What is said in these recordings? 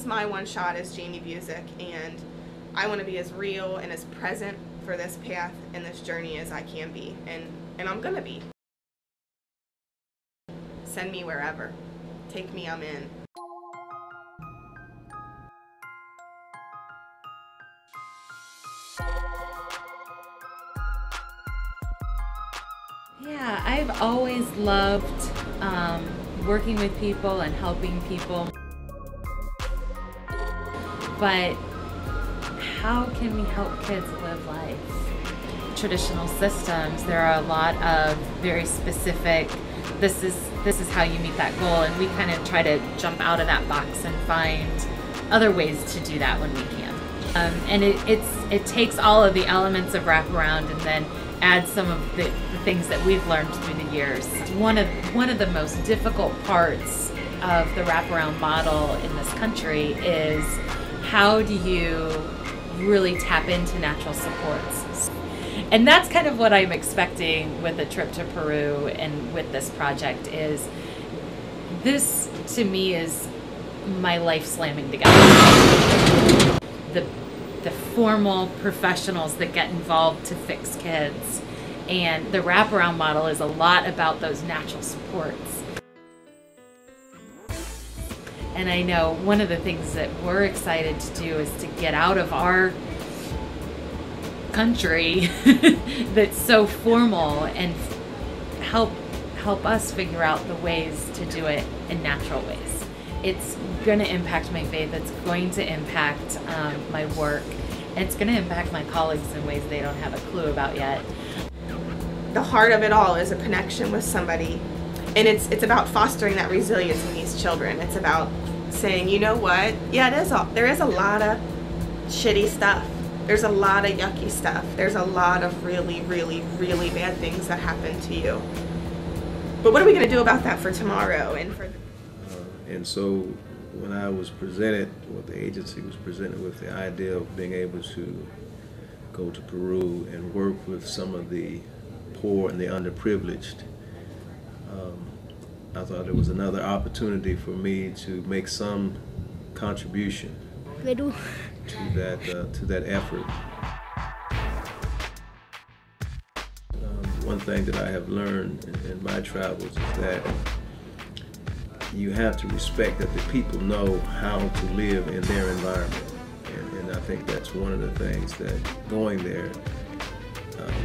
is my one shot as Jamie Busick, and I want to be as real and as present for this path and this journey as I can be, and I'm gonna be. Send me wherever. Take me, I'm in. Yeah, I've always loved working with people and helping people. But how can we help kids live life? Traditional systems, there are a lot of very specific, this is how you meet that goal, and we kind of try to jump out of that box and find other ways to do that when we can. And it takes all of the elements of wraparound and then add some of the things that we've learned through the years. One of the most difficult parts of the wraparound model in this country is how do you really tap into natural supports? And that's kind of what I'm expecting with the trip to Peru and with this project. Is this to me is my life slamming together. The formal professionals that get involved to fix kids, and the wraparound model is a lot about those natural supports. And I know one of the things that we're excited to do is to get out of our country that's so formal and help us figure out the ways to do it in natural ways. It's going to impact my faith, it's going to impact my work, it's going to impact my colleagues in ways they don't have a clue about yet. The heart of it all is a connection with somebody, and it's about fostering that resilience in these children. It's about saying, you know what, yeah, there is a lot of shitty stuff. There's a lot of yucky stuff. There's a lot of really, really, really bad things that happen to you. But what are we going to do about that for tomorrow? And so when I was presented, what the agency was presented with the idea of being able to go to Peru and work with some of the poor and the underprivileged, I thought it was another opportunity for me to make some contribution Peru. to that effort. One thing that I have learned in my travels is that you have to respect that the people know how to live in their environment, and I think that's one of the things that going there,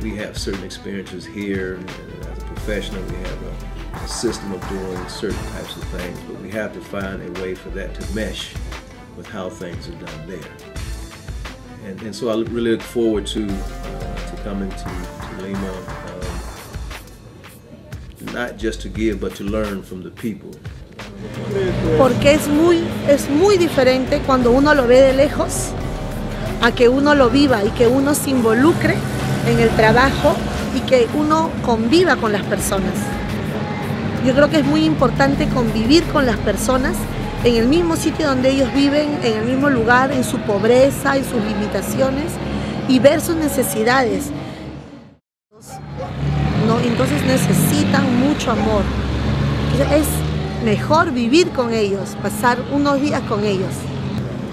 we have certain experiences here, and as a professional we have a system of doing certain types of things, but we have to find a way for that to mesh with how things are done there. And so I really look forward to coming to Lima, not just to give, but to learn from the people. Porque es muy diferente cuando uno lo ve de lejos a que uno lo viva y que uno se involucre en el trabajo y que uno conviva con las personas. Yo creo que es muy importante convivir con las personas en el mismo sitio donde ellos viven, en el mismo lugar, en su pobreza, en sus limitaciones, y ver sus necesidades. ¿No? Entonces necesitan mucho amor. Es mejor vivir con ellos, pasar unos días con ellos.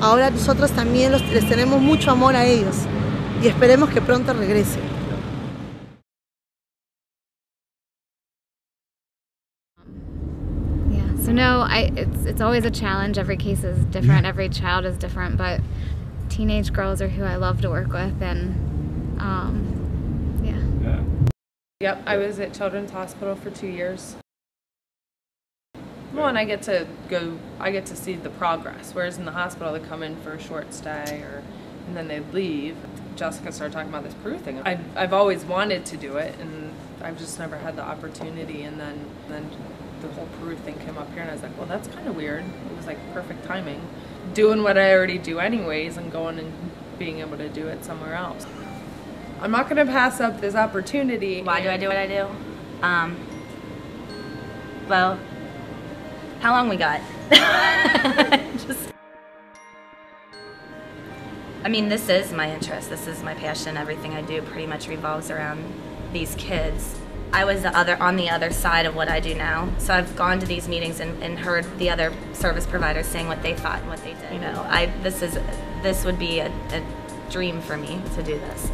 Ahora nosotros también les tenemos mucho amor a ellos y esperemos que pronto regresen. So no, it's always a challenge. Every case is different. Every child is different. But teenage girls are who I love to work with, and yeah. Yep, I was at Children's Hospital for 2 years. Well, and I get to see the progress. Whereas in the hospital, they come in for a short stay, and then they leave. Jessica started talking about this Peru thing. I've always wanted to do it, and I've just never had the opportunity. And then the whole Peru thing came up here, and I was like, well, that's kind of weird. It was like perfect timing. Doing what I already do anyways, and going and being able to do it somewhere else. I'm not going to pass up this opportunity. Why do I do what I do? Well, how long we got? I mean, this is my interest, this is my passion. Everything I do pretty much revolves around these kids. I was on the other side of what I do now. So I've gone to these meetings and heard the other service providers saying what they thought and what they did. You know, this would be a dream for me to do this.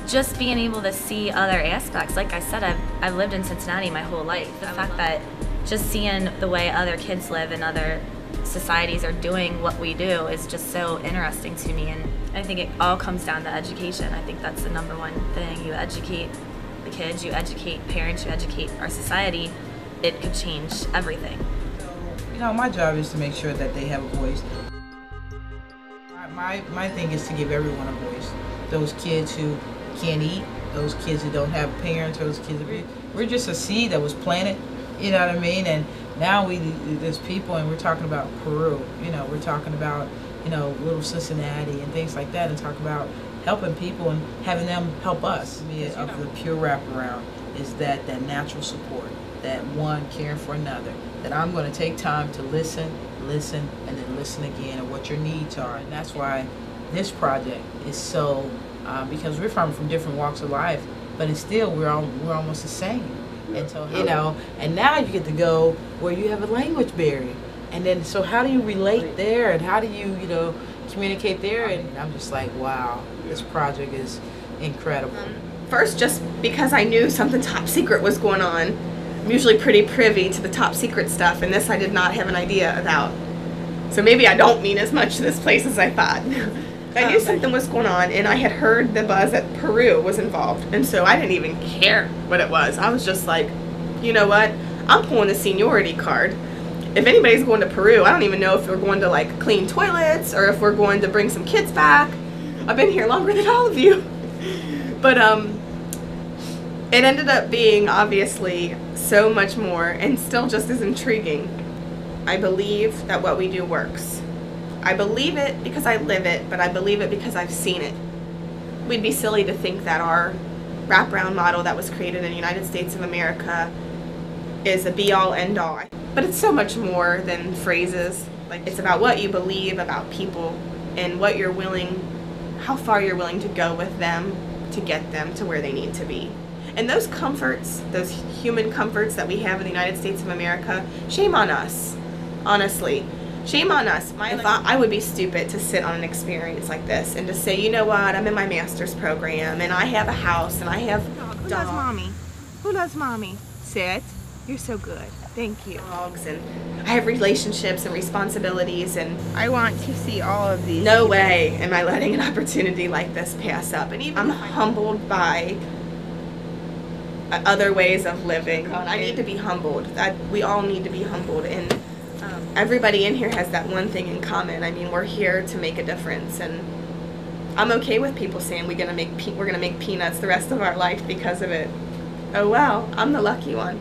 Just being able to see other aspects. Like I said, I've lived in Cincinnati my whole life. The fact that just seeing the way other kids live and other societies are doing what we do is just so interesting to me. And I think it all comes down to education. I think that's the number one thing. You educate the kids, you educate parents, you educate our society. It could change everything. You know, my job is to make sure that they have a voice. My thing is to give everyone a voice. Those kids who can't eat, those kids who don't have parents, those kids. We're just a seed that was planted, you know what I mean? And now there's people, and we're talking about Peru, you know, we're talking about, you know, little Cincinnati and things like that, and talk about helping people and having them help us. Of the pure wraparound is that natural support, that one caring for another, that I'm going to take time to listen, and then listen again, and what your needs are. And that's why this project is so, because we're from different walks of life, but it's still, we're almost the same. And so, you know, and now you get to go where you have a language barrier. And then, so how do you relate there, and how do you, you know, communicate there? And I'm just like, wow, this project is incredible. First, just because I knew something top secret was going on. I'm usually pretty privy to the top secret stuff, and this I did not have an idea about. So maybe I don't mean as much to this place as I thought. I knew something was going on, and I had heard the buzz that Peru was involved, and so I didn't even care what it was. I was just like, you know what? I'm pulling the seniority card. If anybody's going to Peru, I don't even know if we're going to like clean toilets or if we're going to bring some kids back. I've been here longer than all of you. But it ended up being obviously so much more, and still just as intriguing. I believe that what we do works. I believe it because I live it, but I believe it because I've seen it. We'd be silly to think that our wraparound model that was created in the United States of America is a be-all, end-all. But it's so much more than phrases. Like, it's about what you believe about people and what you're willing, how far you're willing to go with them to get them to where they need to be. And those comforts, those human comforts that we have in the United States of America, shame on us, honestly. Shame on us. I would be stupid to sit on an experience like this and to say, you know what, I'm in my master's program and I have a house and I have dogs. Who loves mommy? Who loves mommy? Sit. You're so good. Thank you. Dogs, and I have relationships and responsibilities, and I want to see all of these. No way am I letting an opportunity like this pass up. And even I'm humbled by other ways of living. I need to be humbled. We all need to be humbled, and everybody in here has that one thing in common. I mean, we're here to make a difference, and I'm okay with people saying we're gonna make peanuts the rest of our life because of it. Oh well, I'm the lucky one.